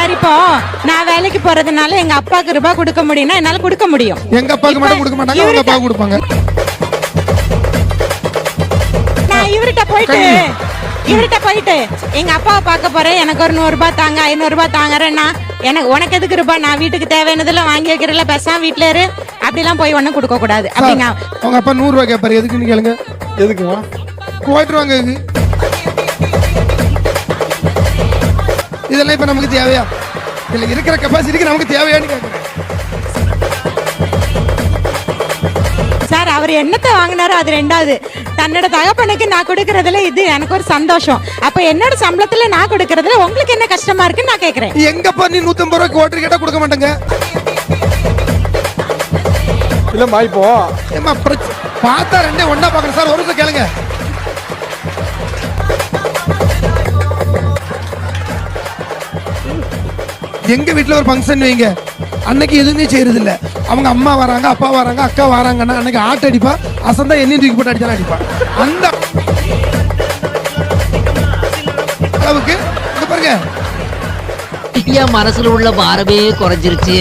Sir இப்போ நான் வேலைக்கு போறதுனால எங்க அப்பாக்கு ரூபாய் கொடுக்க முடியும்னா என்னால கொடுக்க முடியும். எங்க அப்பாவுக்கு மட்டும் கொடுக்க மாட்டாங்க, அவங்க அப்பாவுக்கு கொடுப்பாங்க. நான் இவர்கிட்ட போயிட்டு எங்க அப்பாவை பார்க்க போறேன், எனக்கு ஒரு 100 ரூபாய் தாங்க, 500 ரூபாய் தாங்கறேன்னா எனக்கு உனக்கு எதுக்கு ரூபாய், நான் வீட்டுக்கு தேவையானதெல்லாம் வாங்கி வைக்கிறல, பேசாம வீட்டுல இரு அப்படிலாம் போய் ஒண்ணும் கொடுக்க கூடாது அப்படிங்க. அவங்க அப்பா 100 ரூபாய் கேட்பாரு, எதுக்குன்னு கேளுங்க. எதுக்குமா போயிட்டுருவாங்க. இதெல்லாம் இப்ப நமக்கு தேவையா? இல்ல இருக்கிற கெப்பாசிட்டிக்கு நமக்கு தேவையான்னு கேட்கறேன். சார் அவர் என்னத்தை வாங்கினாரோ அது ரெண்டாவது. தன்னோட தகப்பனுக்கு நான் கொடுக்கறதுல இது எனக்கு ஒரு சந்தோஷம். அப்ப என்னோட சம்பளத்துல நான் கொடுக்கறதுல உங்களுக்கு என்ன கஷ்டமா இருக்குன்னு நான் கேக்குறேன். எங்கப்பா நீ 150 ரூபாய்க்கு ஓட்டர் கேட்டா கொடுக்க மாட்டேங்க. இல்லம்மா இப்போ ஏமா பார்த்தா ரெண்டே ஒண்ணா பாக்குறேன் சார். ஒரு நிமிஷம் கேளுங்க. எங்க வீட்டுல ஒரு ஃபங்க்ஷன் வைங்க, அன்னைக்கு எதுவுமே செய்யறது இல்ல. அவங்க அம்மா வராங்க, அப்பா வராங்க, அக்கா வராங்கன்னா அன்னைக்கு ஆட்ட அடிப்பா, அசந்தா எண்ணெய் தூக்கி போட்டு அடிச்சாலும் அடிப்பா. அந்த அளவுக்கு பாருங்க மனசுல உள்ள பாரமே குறைஞ்சிருச்சு.